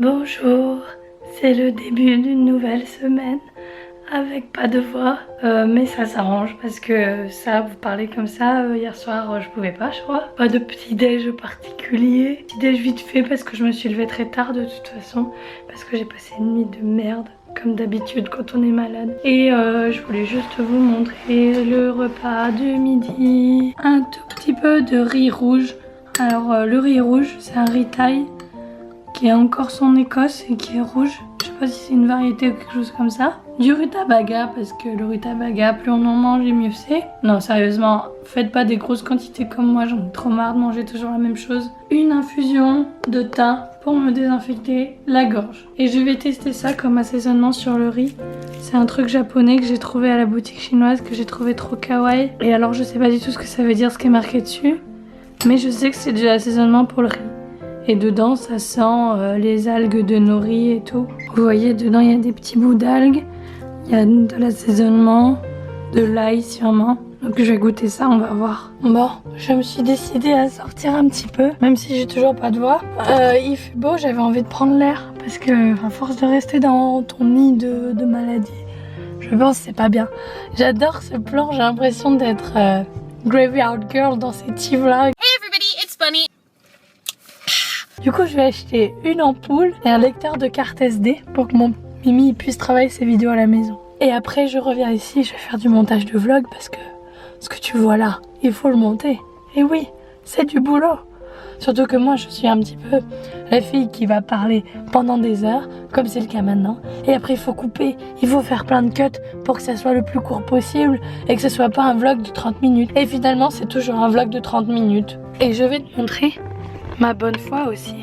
Bonjour, c'est le début d'une nouvelle semaine avec pas de voix, mais ça s'arrange parce que ça, vous parlez comme ça, hier soir je pouvais pas je crois. Pas de petit déj particulier, petit déj vite fait parce que je me suis levée très tard de toute façon, parce que j'ai passé une nuit de merde comme d'habitude quand on est malade. Et je voulais juste vous montrer le repas de midi. Un tout petit peu de riz rouge. Alors le riz rouge c'est un riz thaï qui est encore son Écosse et qui est rouge. Je sais pas si c'est une variété ou quelque chose comme ça. Du rutabaga parce que le rutabaga, plus on en mange et mieux c'est. Non sérieusement, faites pas des grosses quantités comme moi, j'en ai trop marre de manger toujours la même chose. Une infusion de thym pour me désinfecter la gorge. Et je vais tester ça comme assaisonnement sur le riz. C'est un truc japonais que j'ai trouvé à la boutique chinoise, que j'ai trouvé trop kawaii. Et alors je sais pas du tout ce que ça veut dire, ce qui est marqué dessus. Mais je sais que c'est de l'assaisonnement pour le riz. Et dedans ça sent les algues de nori et tout. Vous voyez dedans il y a des petits bouts d'algues. Il y a de l'assaisonnement, de l'ail sûrement. Donc je vais goûter ça, on va voir. Bon, je me suis décidée à sortir un petit peu, même si j'ai toujours pas de voix. Il fait beau, j'avais envie de prendre l'air. Parce que à force de rester dans ton nid de maladie, je pense que c'est pas bien. J'adore ce plan, j'ai l'impression d'être Graveyard Girl dans ces tives-là. Hey everybody, it's Bunny. Du coup, je vais acheter une ampoule et un lecteur de carte SD pour que mon Mimi puisse travailler ses vidéos à la maison. Et après, je reviens ici, je vais faire du montage de vlog parce que ce que tu vois là, il faut le monter. Et oui, c'est du boulot. Surtout que moi, je suis un petit peu la fille qui va parler pendant des heures, comme c'est le cas maintenant. Et après, il faut couper, il faut faire plein de cuts pour que ça soit le plus court possible et que ce soit pas un vlog de 30 minutes. Et finalement, c'est toujours un vlog de 30 minutes. Et je vais te montrer ma bonne foi aussi.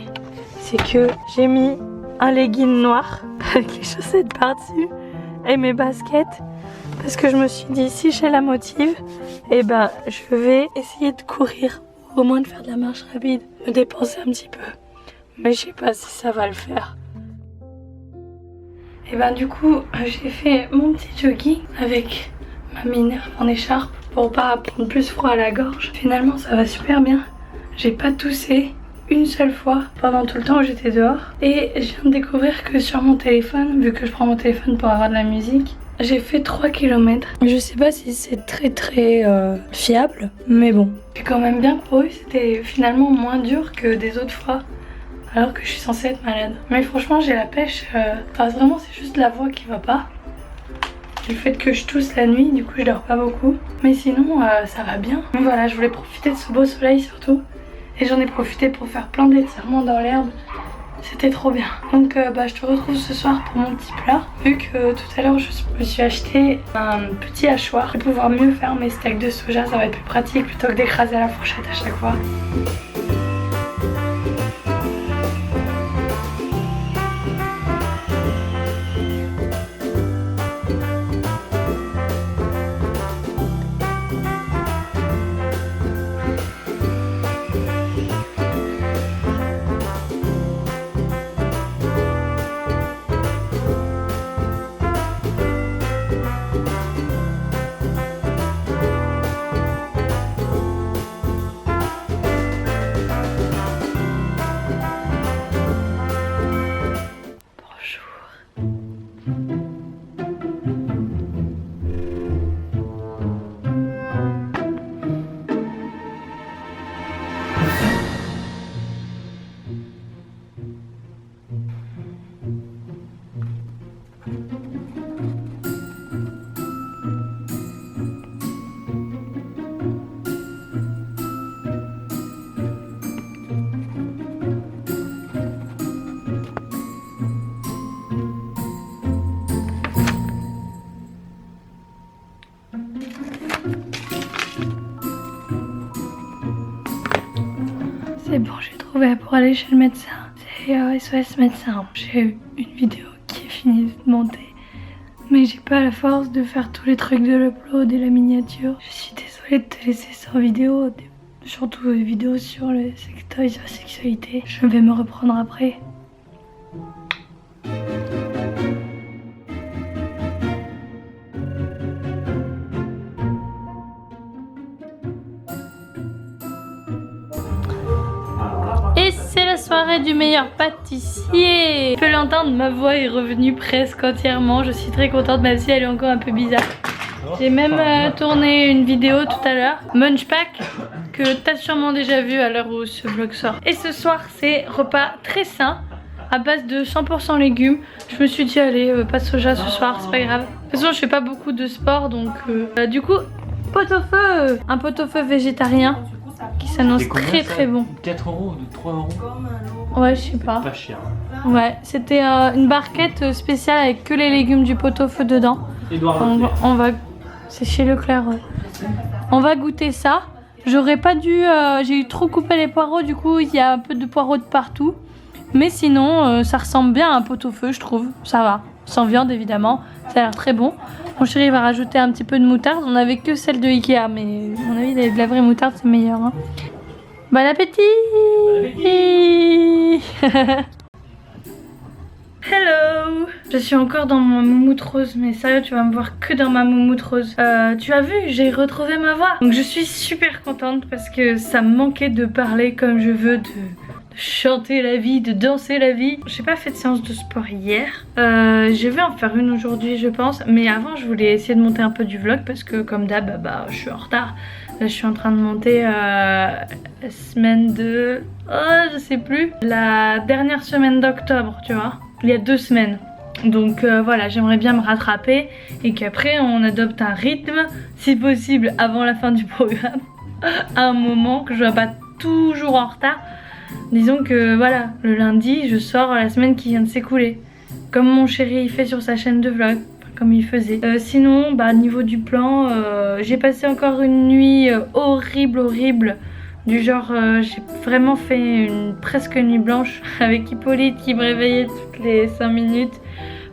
C'est que j'ai mis un legging noir avec les chaussettes par-dessus et mes baskets. Parce que je me suis dit, si j'ai la motive, et ben je vais essayer de courir. Au moins de faire de la marche rapide, me dépenser un petit peu. Mais je sais pas si ça va le faire. Et ben du coup, j'ai fait mon petit jogging avec ma minerve en écharpe pour pas prendre plus froid à la gorge. Finalement ça va super bien. J'ai pas toussé une seule fois pendant tout le temps où j'étais dehors. Et je viens de découvrir que sur mon téléphone, vu que je prends mon téléphone pour avoir de la musique, j'ai fait 3 km. Je sais pas si c'est très fiable, mais bon. J'ai quand même bien couru, c'était finalement moins dur que des autres fois, alors que je suis censée être malade. Mais franchement j'ai la pêche, enfin vraiment c'est juste la voix qui va pas. Le fait que je tousse la nuit, du coup je dors pas beaucoup. Mais sinon ça va bien. Donc voilà, je voulais profiter de ce beau soleil surtout. Et j'en ai profité pour faire plein d'étirements dans l'herbe. C'était trop bien. Donc je te retrouve ce soir pour mon petit plat. Vu que tout à l'heure je me suis acheté un petit hachoir pour pouvoir mieux faire mes steaks de soja. Ça va être plus pratique plutôt que d'écraser à la fourchette à chaque fois. C'est bon, j'ai trouvé pour aller chez le médecin. C'est SOS médecin. J'ai eu une vidéo qui est finie de monter. Mais j'ai pas la force de faire tous les trucs de l'upload et la miniature. Je suis désolée de te laisser sans vidéo. Surtout des vidéos sur le secteur et sur la sexualité. Je vais me reprendre après. soirée du meilleur pâtissier. Tu peux l'entendre, ma voix est revenue presque entièrement. Je suis très contente même si elle est encore un peu bizarre. J'ai même tourné une vidéo tout à l'heure, Munchpack, que t'as sûrement déjà vu à l'heure où ce vlog sort. Et ce soir c'est repas très sain, à base de 100% légumes. Je me suis dit allez, pas de soja ce soir, c'est pas grave. De toute façon je fais pas beaucoup de sport donc du coup pot-au-feu, un pot-au-feu végétarien qui s'annonce très bon. 4 euros ou 3 euros? Ouais je sais pas. Pas cher. Ouais c'était une barquette spéciale avec que les légumes du pot-au-feu dedans. Edouard on va... C'est chez Leclerc. Ouais. On va goûter ça. J'aurais pas dû... j'ai trop coupé les poireaux, du coup il y a un peu de poireaux de partout. Mais sinon ça ressemble bien à un pot-au-feu je trouve. Ça va. Sans viande évidemment. Ça a l'air très bon. Mon chéri va rajouter un petit peu de moutarde. On avait que celle de Ikea mais à mon avis de la vraie moutarde c'est meilleur. Hein. Bon appétit, Hello! Je suis encore dans ma moumoute rose, mais sérieux tu vas me voir que dans ma moumoute rose. Tu as vu, j'ai retrouvé ma voix. Donc je suis super contente parce que ça me manquait de parler comme je veux, de chanter la vie, de danser la vie. J'ai pas fait de séance de sport hier. Je vais en faire une aujourd'hui je pense. Mais avant je voulais essayer de monter un peu du vlog parce que comme d'hab je suis en retard. Là je suis en train de monter la semaine de... Oh je sais plus. La dernière semaine d'octobre tu vois. Il y a 2 semaines. Donc voilà, j'aimerais bien me rattraper et qu'après on adopte un rythme, si possible avant la fin du programme, à un moment que je ne sois pas toujours en retard. Disons que voilà, le lundi je sors la semaine qui vient de s'écouler, comme mon chéri il fait sur sa chaîne de vlog, comme il faisait. Sinon, niveau du plan, j'ai passé encore une nuit horrible. Du genre j'ai vraiment fait presque une nuit blanche avec Hippolyte qui me réveillait toutes les 5 minutes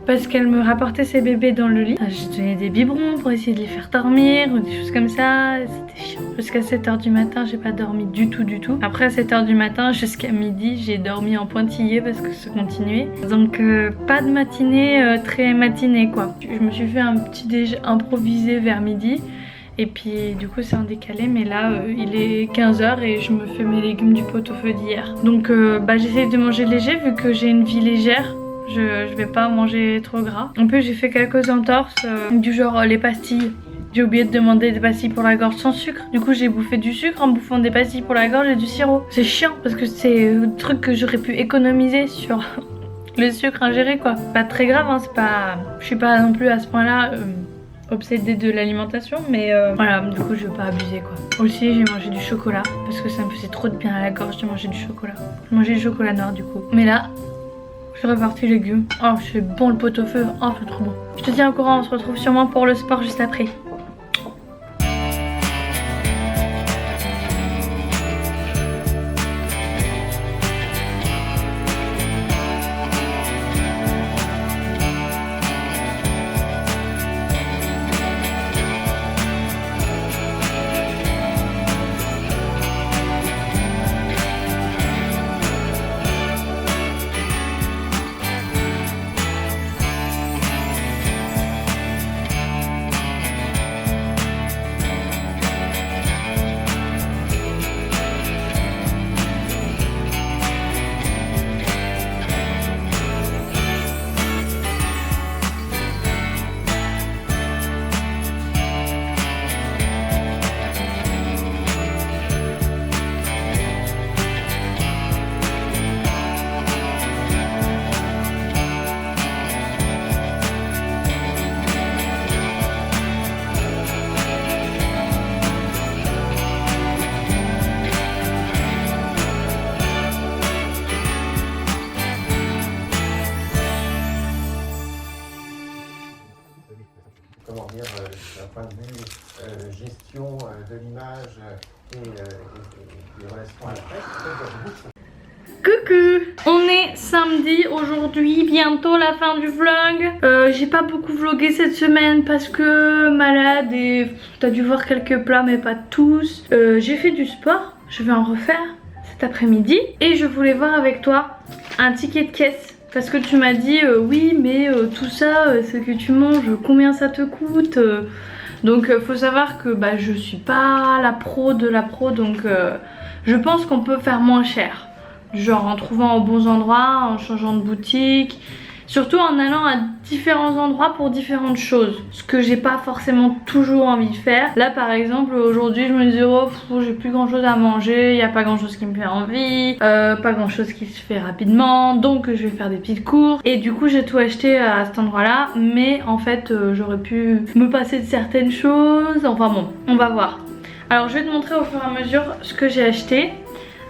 parce qu'elle me rapportait ses bébés dans le lit. J'ai donné des biberons pour essayer de les faire dormir ou des choses comme ça. C'était chiant. Jusqu'à 7 h du matin j'ai pas dormi du tout. Après à 7 h du matin jusqu'à midi j'ai dormi en pointillé parce que ça continuait. Donc pas de matinée très matinée quoi. Je me suis fait un petit déj improvisé vers midi. Et puis du coup c'est en décalé mais là il est 15 h et je me fais mes légumes du pot-au-feu d'hier. Donc j'essaie de manger léger vu que j'ai une vie légère. Je vais pas manger trop gras. En plus j'ai fait quelques entorses du genre les pastilles. J'ai oublié de demander des pastilles pour la gorge sans sucre. Du coup j'ai bouffé du sucre en bouffant des pastilles pour la gorge et du sirop. C'est chiant parce que c'est un truc que j'aurais pu économiser sur le sucre ingéré quoi. Pas très grave hein, c'est pas... Je suis pas non plus à ce point là... obsédée de l'alimentation mais voilà du coup je veux pas abuser quoi. Aussi j'ai mangé du chocolat parce que ça me faisait trop de bien à la gorge de manger du chocolat. J'ai mangé du chocolat noir du coup. Mais là je suis repartie légumes. Oh c'est bon le pot-au-feu, oh c'est trop bon. Je te tiens au courant, on se retrouve sûrement pour le sport juste après. d'un point de vue gestion de l'image et des relations à la presse. Coucou! On est samedi aujourd'hui, bientôt la fin du vlog. J'ai pas beaucoup vlogué cette semaine parce que malade et t'as dû voir quelques plats mais pas tous. J'ai fait du sport, je vais en refaire cet après-midi. Et je voulais voir avec toi un ticket de caisse. Parce que tu m'as dit oui mais tout ça, ce que tu manges, combien ça te coûte donc faut savoir que je suis pas la pro de la pro donc je pense qu'on peut faire moins cher. Genre en trouvant aux bons endroits, en changeant de boutique. Surtout en allant à différents endroits pour différentes choses. Ce que j'ai pas forcément toujours envie de faire. Là par exemple aujourd'hui je me dis oh j'ai plus grand chose à manger, il n'y a pas grand chose qui me fait envie, pas grand chose qui se fait rapidement, donc je vais faire des petites courses. Et du coup j'ai tout acheté à cet endroit là. Mais en fait j'aurais pu me passer de certaines choses. Enfin bon, on va voir. Alors je vais te montrer au fur et à mesure ce que j'ai acheté.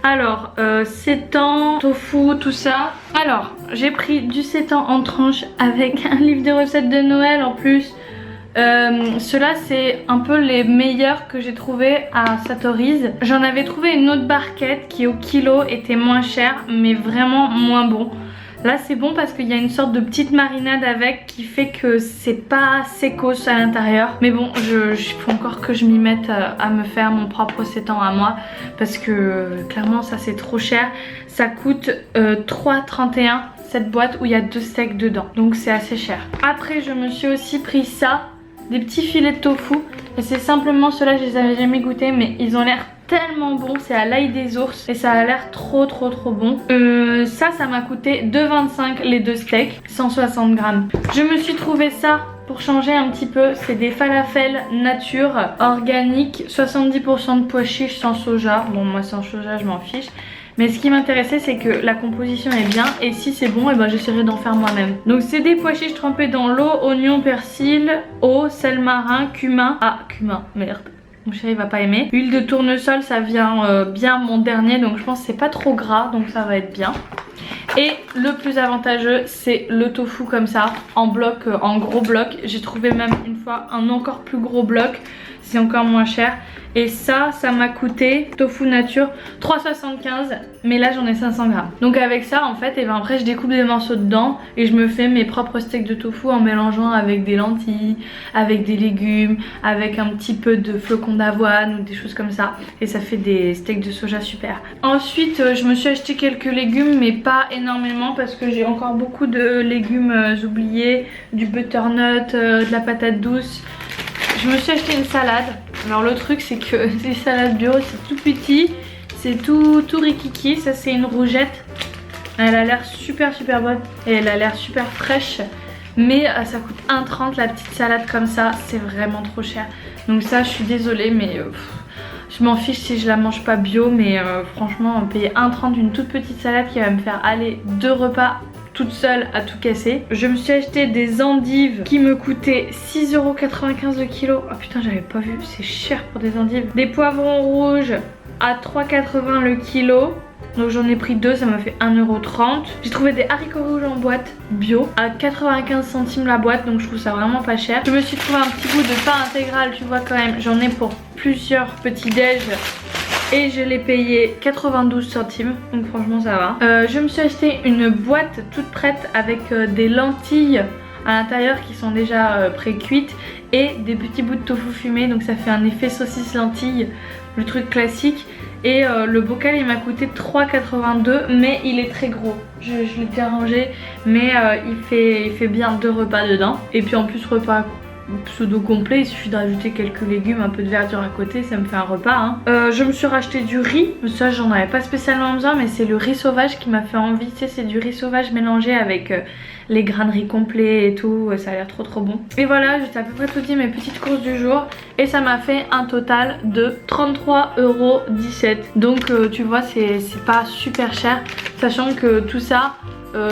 Alors, sétan, tofu, tout ça. Alors, j'ai pris du sétan en tranche avec un livre de recettes de Noël en plus. Ceux-là, c'est un peu les meilleurs que j'ai trouvé à Satori's. J'en avais trouvé une autre barquette qui au kilo était moins chère, mais vraiment moins bon. Là c'est bon parce qu'il y a une sorte de petite marinade avec qui fait que c'est pas sécos à l'intérieur. Mais bon, il faut encore que je m'y mette à me faire mon propre sétan à moi. Parce que clairement ça c'est trop cher. Ça coûte 3,31 cette boîte où il y a 2 steaks dedans. Donc c'est assez cher. Après je me suis aussi pris ça. Des petits filets de tofu. Et c'est simplement ceux-là, je les avais jamais goûtés mais ils ont l'air tellement bon, c'est à l'ail des ours et ça a l'air trop bon. Ça m'a coûté 2,25 les 2 steaks, 160 grammes. Je me suis trouvé ça pour changer un petit peu, c'est des falafels nature organiques, 70% de pois chiches sans soja. Bon moi sans soja je m'en fiche. Mais ce qui m'intéressait c'est que la composition est bien et si c'est bon et ben j'essaierai d'en faire moi-même. Donc c'est des pois chiches trempés dans l'eau, oignon, persil, eau, sel marin, cumin. Ah cumin, merde. Mon chéri va pas aimer. Huile de tournesol, ça vient bien mon dernier, donc je pense que c'est pas trop gras, donc ça va être bien. Et le plus avantageux, c'est le tofu comme ça, en bloc, en gros bloc. J'ai trouvé même une fois un encore plus gros bloc, c'est encore moins cher. Et ça m'a coûté, tofu nature, 3,75. Mais là j'en ai 500 grammes. Donc avec ça en fait, et ben après je découpe des morceaux dedans et je me fais mes propres steaks de tofu en mélangeant avec des lentilles, avec des légumes, avec un petit peu de flocons d'avoine ou des choses comme ça. Et ça fait des steaks de soja super. Ensuite je me suis acheté quelques légumes mais pas énormément parce que j'ai encore beaucoup de légumes oubliés, du butternut, de la patate douce. Je me suis acheté une salade. Alors le truc c'est que les salades bio c'est tout petit, c'est tout rikiki. Ça c'est une rougette. Elle a l'air super bonne et elle a l'air super fraîche. Mais ça coûte 1,30 la petite salade comme ça, c'est vraiment trop cher. Donc ça je suis désolée mais je m'en fiche si je la mange pas bio. Mais franchement payer 1,30 une toute petite salade qui va me faire aller 2 repas toute seule à tout casser. Je me suis acheté des endives qui me coûtaient 6,95€ le kilo. Oh putain j'avais pas vu, c'est cher pour des endives. Des poivrons rouges à 3,80 le kilo. Donc j'en ai pris 2, ça m'a fait 1,30€. J'ai trouvé des haricots rouges en boîte bio à 95 centimes la boîte, donc je trouve ça vraiment pas cher. Je me suis trouvé un petit bout de pain intégral, tu vois quand même, j'en ai pour plusieurs petits déj. Et je l'ai payé 92 centimes, donc franchement ça va. Je me suis acheté une boîte toute prête avec des lentilles à l'intérieur qui sont déjà pré-cuites et des petits bouts de tofu fumé, donc ça fait un effet saucisse lentille, le truc classique. Et le bocal il m'a coûté 3,82 mais il est très gros. Je l'ai bien rangé mais il fait bien 2 repas dedans. Et puis en plus repas pseudo complet, il suffit de rajouter quelques légumes, un peu de verdure à côté, ça me fait un repas hein. Je me suis racheté du riz, ça j'en avais pas spécialement besoin mais c'est le riz sauvage qui m'a fait envie. Tu sais c'est du riz sauvage mélangé avec les grains de riz complets et tout, ça a l'air trop bon. Et voilà, j'ai à peu près tout dit mes petites courses du jour et ça m'a fait un total de 33,17€. Donc tu vois c'est pas super cher, sachant que tout ça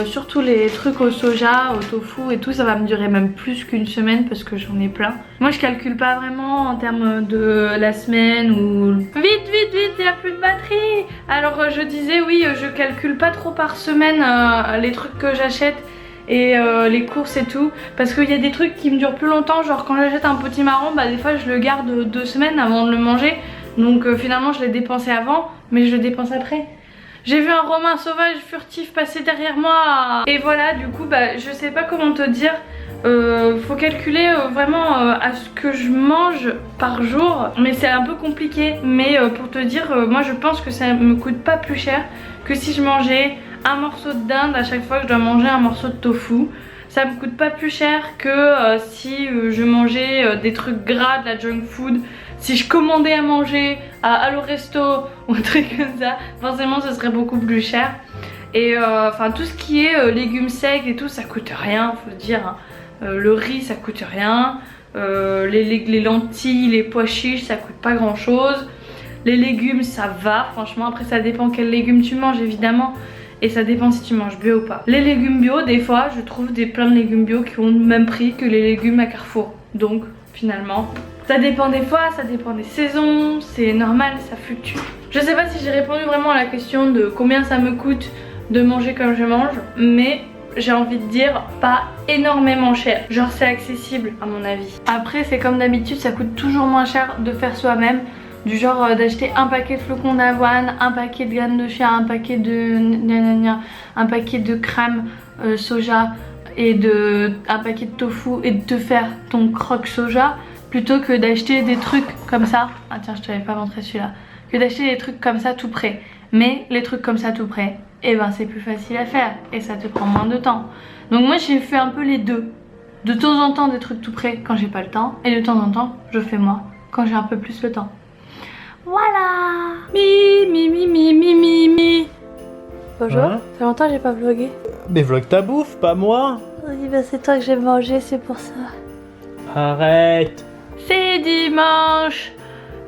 surtout les trucs au soja, au tofu et tout, ça va me durer même plus qu'une semaine parce que j'en ai plein. Moi je calcule pas vraiment en termes de la semaine ou... Vite, il n'y a plus de batterie. Alors je disais oui, je calcule pas trop par semaine les trucs que j'achète et les courses et tout, parce qu'il y a des trucs qui me durent plus longtemps. Genre quand j'achète un potimarron, bah des fois je le garde 2 semaines avant de le manger. Donc finalement je l'ai dépensé avant mais je le dépense après. J'ai vu un romain sauvage furtif passer derrière moi. Et voilà, du coup, bah, je sais pas comment te dire. Faut calculer vraiment à ce que je mange par jour. Mais c'est un peu compliqué. Mais pour te dire, moi je pense que ça me coûte pas plus cher que si je mangeais un morceau de dinde à chaque fois que je dois manger un morceau de tofu. Ça me coûte pas plus cher que si je mangeais des trucs gras, de la junk food. Si je commandais à manger à Allo Resto ou un truc comme ça, forcément ce serait beaucoup plus cher. Et enfin tout ce qui est légumes secs et tout, ça coûte rien, faut dire. Hein. Le riz, ça coûte rien. Les lentilles, les pois chiches, ça coûte pas grand chose. Les légumes, ça va, franchement. Après, ça dépend quels légumes tu manges, évidemment. Et ça dépend si tu manges bio ou pas. Les légumes bio, des fois, je trouve plein de légumes bio qui ont le même prix que les légumes à Carrefour. Donc, finalement, ça dépend des fois, ça dépend des saisons. C'est normal, ça fluctue. Je sais pas si j'ai répondu vraiment à la question de combien ça me coûte de manger comme je mange. Mais j'ai envie de dire pas énormément cher. Genre, c'est accessible à mon avis. Après, c'est comme d'habitude, ça coûte toujours moins cher de faire soi-même. Du genre d'acheter un paquet de flocons d'avoine, un paquet de graines de chia, un paquet de crème soja et un paquet de tofu et de te faire ton croque soja plutôt que d'acheter des trucs comme ça. Ah tiens, je t'avais pas montré celui-là. Que d'acheter des trucs comme ça tout près. Mais les trucs comme ça tout près, et ben c'est plus facile à faire et ça te prend moins de temps. Donc moi j'ai fait un peu les deux. De temps en temps des trucs tout près quand j'ai pas le temps et de temps en temps je fais moi quand j'ai un peu plus le temps. Voilà. Mi. Bonjour, Hein? ça fait longtemps que j'ai pas vlogué. Mais vlog ta bouffe, pas moi. Oui, bah c'est toi que j'ai mangé, c'est pour ça. Arrête. C'est dimanche.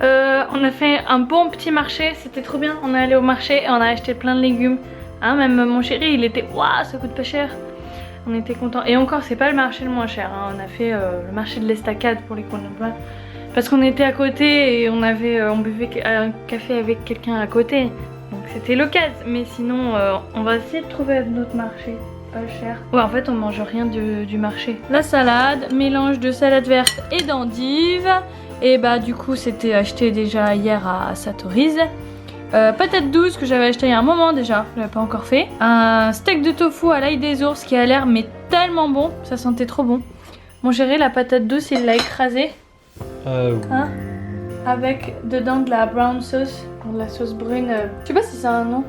On a fait un bon petit marché, c'était trop bien. On est allé au marché et on a acheté plein de légumes. Hein, même mon chéri, il était waouh, ça coûte pas cher. On était contents. Et encore, c'est pas le marché le moins cher. Hein. On a fait le marché de l'Estacade pour les Colombiens. Parce qu'on était à côté et on buvait un café avec quelqu'un à côté. Donc c'était l'occasion. Mais sinon, on va essayer de trouver un autre marché. Pas cher. Ouais, en fait, on mange rien du marché. La salade, mélange de salade verte et d'endives. Et bah, du coup, c'était acheté déjà hier à Satori's. Patate douce que j'avais acheté il y a un moment déjà, je l'avais pas encore fait. Un steak de tofu à l'ail des ours qui a l'air mais tellement bon, ça sentait trop bon. Mon chéri, la patate douce, il l'a écrasée. Hein, avec dedans de la brown sauce, de la sauce brune. Je sais pas si c'est un nom,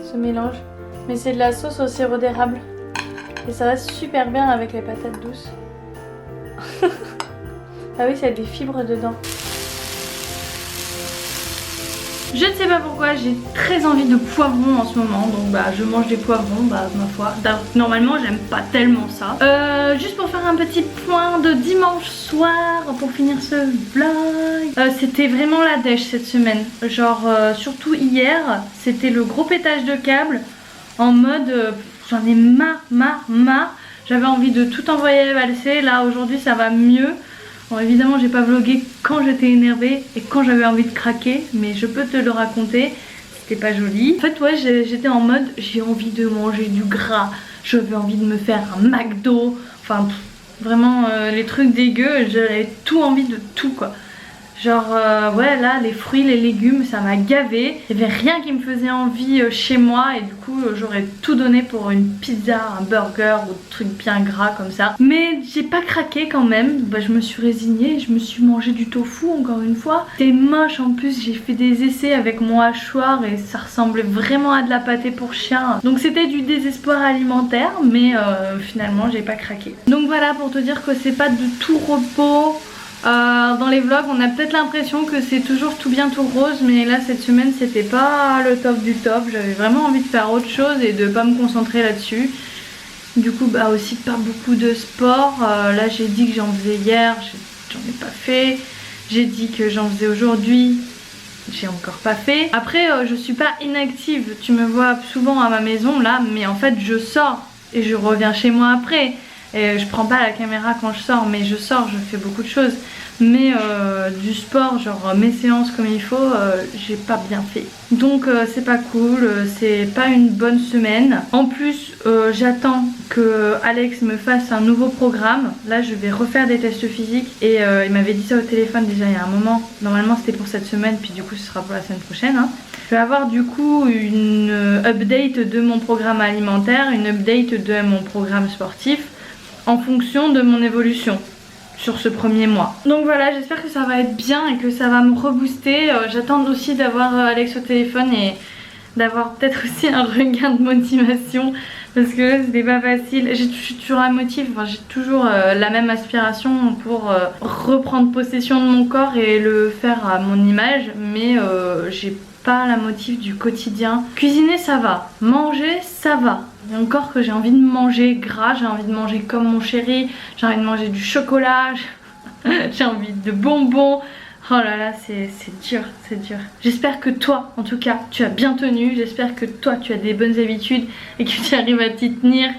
ce mélange. Mais c'est de la sauce au sirop d'érable. Et ça va super bien avec les patates douces. Ah oui, ça a des fibres dedans. Je ne sais pas pourquoi, j'ai très envie de poivrons en ce moment. Donc bah je mange des poivrons, bah ma foi. Normalement j'aime pas tellement ça. Juste pour faire un petit point de dimanche soir, pour finir ce vlog. C'était vraiment la dèche cette semaine. Genre surtout hier, c'était le gros pétage de câble. En mode j'en ai marre. J'avais envie de tout envoyer valser. Là aujourd'hui ça va mieux. Bon, évidemment j'ai pas vlogué quand j'étais énervée et quand j'avais envie de craquer, mais je peux te le raconter, c'était pas joli. En fait ouais, j'étais en mode j'ai envie de manger du gras, j'avais envie de me faire un McDo, enfin vraiment les trucs dégueux, j'avais tout envie de tout quoi. Genre ouais là les fruits, les légumes ça m'a gavé. Il n'y avait rien qui me faisait envie chez moi et du coup j'aurais tout donné pour une pizza, un burger ou des trucs bien gras comme ça. Mais j'ai pas craqué quand même, bah, je me suis résignée, je me suis mangé du tofu encore une fois. C'était moche en plus, j'ai fait des essais avec mon hachoir et ça ressemblait vraiment à de la pâtée pour chien. Donc c'était du désespoir alimentaire mais finalement j'ai pas craqué. Donc voilà pour te dire que c'est pas de tout repos. Dans les vlogs on a peut-être l'impression que c'est toujours tout bien tout rose, mais là cette semaine c'était pas le top du top. J'avais vraiment envie de faire autre chose et de pas me concentrer là-dessus. Du coup bah aussi pas beaucoup de sport. Là j'ai dit que j'en faisais hier, j'en ai pas fait. J'ai dit que j'en faisais aujourd'hui, j'ai encore pas fait. Après je suis pas inactive, tu me vois souvent à ma maison là, mais en fait je sors et je reviens chez moi après. Et je prends pas la caméra quand je sors, mais je sors, je fais beaucoup de choses. Mais du sport, genre mes séances comme il faut, j'ai pas bien fait. Donc c'est pas cool, c'est pas une bonne semaine. En plus j'attends que Alex me fasse un nouveau programme. Là je vais refaire des tests physiques et il m'avait dit ça au téléphone déjà il y a un moment. Normalement c'était pour cette semaine, puis du coup ce sera pour la semaine prochaine hein. Je vais avoir du coup une update de mon programme alimentaire, une update de mon programme sportif en fonction de mon évolution sur ce premier mois. Donc voilà, j'espère que ça va être bien et que ça va me rebooster. J'attends aussi d'avoir Alex au téléphone et d'avoir peut-être aussi un regain de motivation parce que là c'était pas facile. Je suis toujours à motive, enfin, j'ai toujours la même aspiration pour reprendre possession de mon corps et le faire à mon image, mais j'ai pas la motive du quotidien. Cuisiner ça va, manger ça va. Et encore que j'ai envie de manger gras, j'ai envie de manger comme mon chéri, j'ai envie de manger du chocolat, j'ai envie de bonbons. Oh là là, c'est dur, c'est dur. J'espère que toi, en tout cas, tu as bien tenu. J'espère que toi, tu as des bonnes habitudes et que tu arrives à t'y tenir.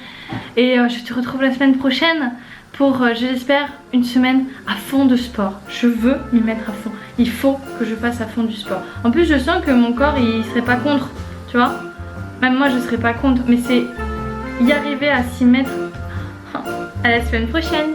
Et je te retrouve la semaine prochaine pour, je l'espère, une semaine à fond de sport. Je veux m'y mettre à fond. Il faut que je fasse à fond du sport. En plus, je sens que mon corps, il serait pas contre, tu vois. Même moi, je serais pas contre. Mais c'est y arriver à s'y mettre. À la semaine prochaine.